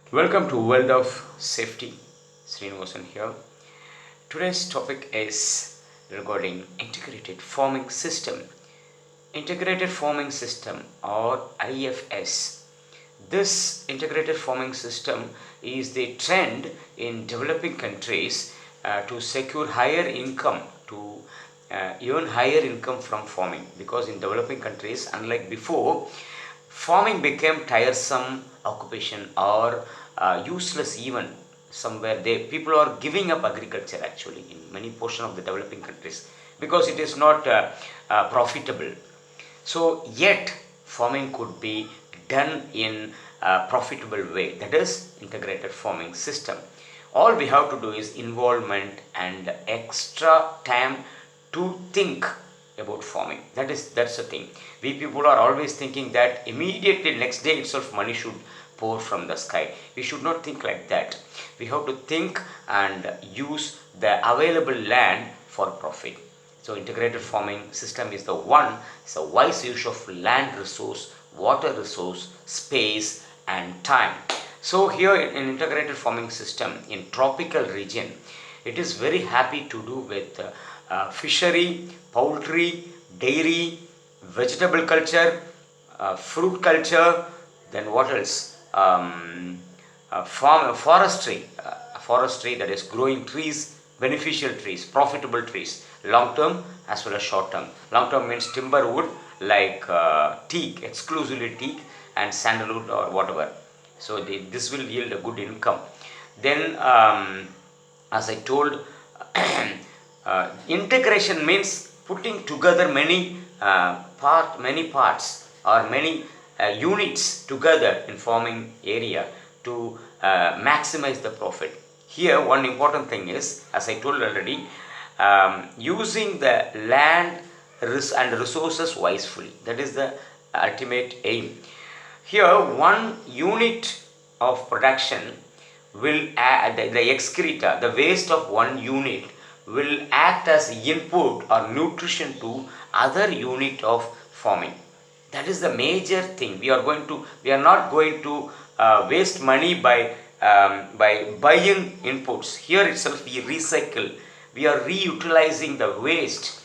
Welcome to World of Safety. Srinivasan here. Today's topic is regarding integrated farming system. Integrated farming system or IFS. This integrated farming system is the trend in developing countries to secure higher income, to earn higher income from farming, because in developing countries, unlike before, farming became tiresome occupation or useless. Even somewhere they people are giving up agriculture actually in many portion of the developing countries, because it is not profitable. So yet farming could be done in a profitable way, that is integrated farming system. All we have to do is involvement and extra time to think about farming. That's the thing. We people are always thinking that immediately next day itself money should pour from the sky. We should not think like that. We have to think and use the available land for profit. So integrated farming system is the one. It's a wise use of land resource, water resource, space and time. So here in integrated farming system in tropical region, it is very happy to do with fishery, poultry, dairy, vegetable culture, fruit culture, then what else? Forestry, that is growing trees, beneficial trees, profitable trees, long term as well as short term. Long term means timber wood like teak, exclusively teak and sandalwood or whatever. So this will yield a good income. Then, as I told, integration means putting together many parts or many units together in farming area to maximize the profit. Here one important thing is, as I told already, using the land and resources wisely. That is the ultimate aim. Here one unit of production will add the excreta, the waste of one unit will act as input or nutrition to other unit of farming. That is the major thing. We are not going to waste money by buying inputs. Here itself we recycle, we are reutilizing the waste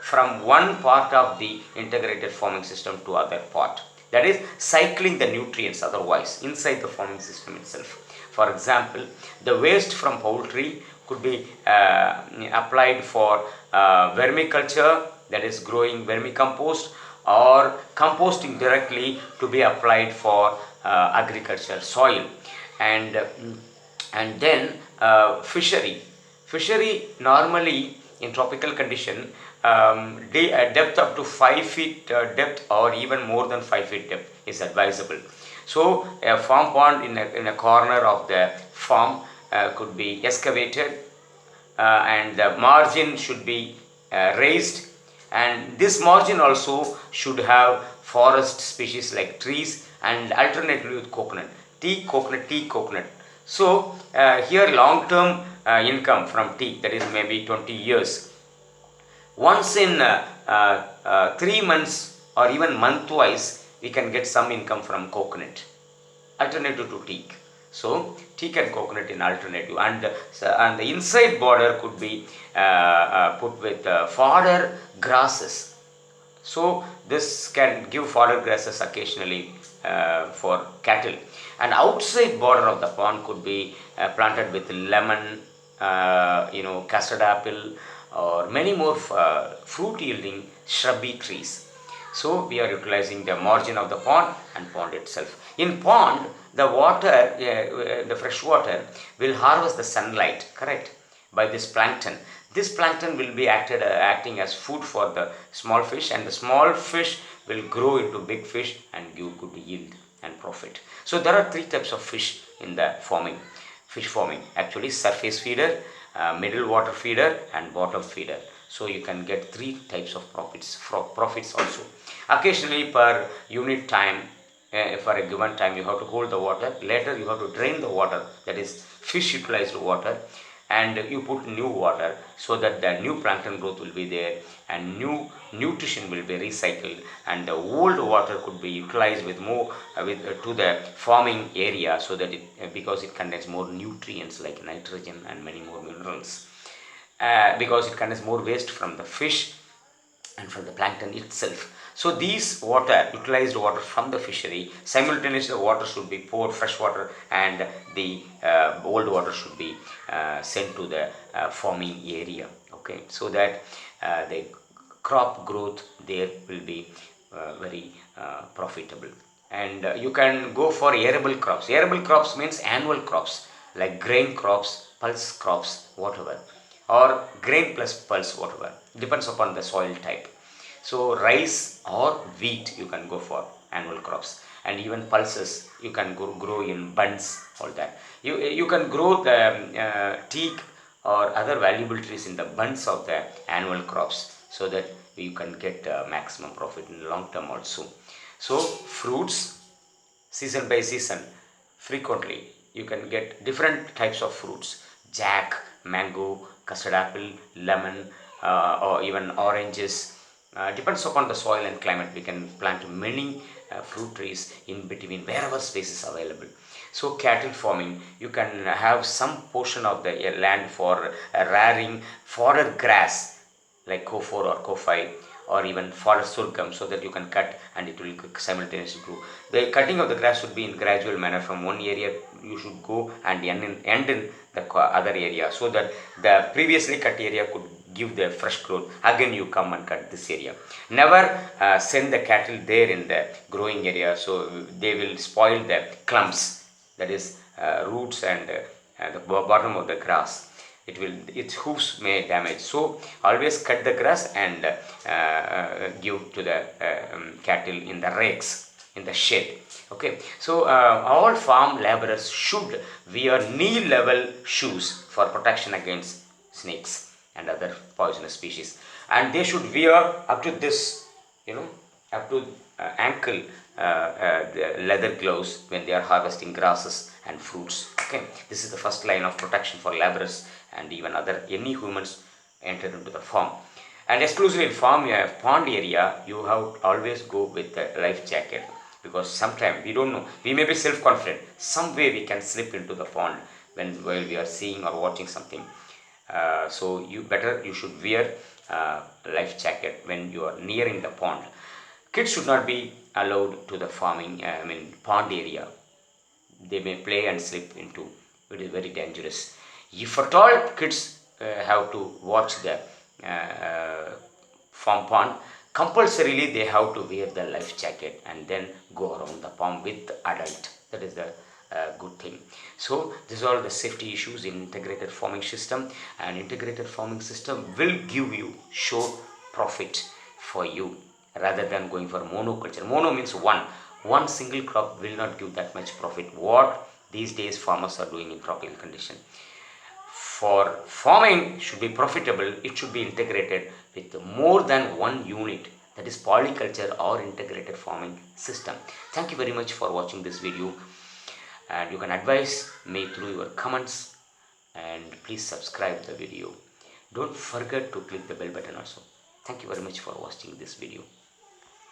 from one part of the integrated farming system to other part. That is cycling the nutrients otherwise inside the farming system itself. For example, the waste from poultry could be applied for vermiculture, that is growing vermicompost, or composting directly to be applied for agriculture soil. And then fishery normally in tropical condition, depth up to 5 feet depth or even more than 5 feet depth is advisable. So a farm pond in a corner of the farm could be excavated, and the margin should be raised, and this margin also should have forest species like trees, and alternatively with coconut, tea coconut. So here long term income from tea, that is maybe 20 years. Once in 3 months or even month-wise, we can get some income from coconut, alternative to teak. So teak and coconut in alternative, and the inside border could be put with fodder grasses. So this can give fodder grasses occasionally for cattle, and outside border of the pond could be planted with lemon, custard apple, or many more fruit yielding shrubby trees. So we are utilizing the margin of the pond and pond itself. In pond, the water, the fresh water will harvest the sunlight, correct, by this plankton. This plankton will be acting as food for the small fish, and the small fish will grow into big fish and give good yield and profit. So there are three types of fish in the fish farming actually: surface feeder, middle water feeder and bottom feeder. So you can get three types of profits also. Occasionally per unit time, for a given time you have to hold the water, later you have to drain the water, that is fish utilized water. and you put new water so that the new plankton growth will be there and new nutrition will be recycled, and the old water could be utilized with more to the farming area, so that because it contains more nutrients like nitrogen and many more minerals, because it contains more waste from the fish and from the plankton itself. So these water, utilized water from the fishery, simultaneously the water should be poured, fresh water, and the old water should be sent to the farming area. Okay, so that the crop growth there will be very profitable. And you can go for arable crops. Arable crops means annual crops like grain crops, pulse crops, whatever, or grain plus pulse, whatever, depends upon the soil type. So rice or wheat you can go for annual crops, and even pulses you can grow in bunds, all that. You can grow the teak or other valuable trees in the bunds of the annual crops, so that you can get maximum profit in the long term also. So fruits, season by season, frequently you can get different types of fruits: jack, mango, custard apple, lemon, or even oranges. Depends upon the soil and climate. We can plant many fruit trees in between wherever space is available. So cattle farming, you can have some portion of the land for rearing fodder grass like Co4 or Co5, or even forest sorghum, so that you can cut and it will simultaneously grow. The cutting of the grass should be in gradual manner. From one area you should go and end in the other area, so that the previously cut area could give the fresh growth. Again you come and cut this area. Never send the cattle there in the growing area, so they will spoil the clumps, that is roots and the bottom of the grass. Its hooves may damage. So always cut the grass and give to the cattle in the rakes, in the shade. Okay, so all farm laborers should wear knee level shoes for protection against snakes and other poisonous species, and they should wear up to this, you know, up to ankle, the leather gloves when they are harvesting grasses and fruits. Okay, this is the first line of protection for laborers and even other any humans enter into the farm. And exclusively in farm pond area, you have always go with the life jacket, because sometimes we don't know, we may be self-confident, some way we can slip into the pond while we are seeing or watching something. So you should wear life jacket when you are nearing the pond. Kids should not be allowed to the farming, pond area. They may play and slip into. It is very dangerous. If at all kids have to watch the farm pond, compulsorily they have to wear the life jacket and then go around the pond with adult. That is the good thing. So these are all the safety issues in integrated farming system, and integrated farming system will give you sure profit for you, rather than going for monoculture. Mono means one single crop will not give that much profit what these days farmers are doing in tropical condition. For farming should be profitable, it should be integrated with more than one unit, that is polyculture or integrated farming system. Thank you very much for watching this video, and you can advise me through your comments, and please subscribe the video. Don't forget to click the bell button also. Thank you very much for watching this video.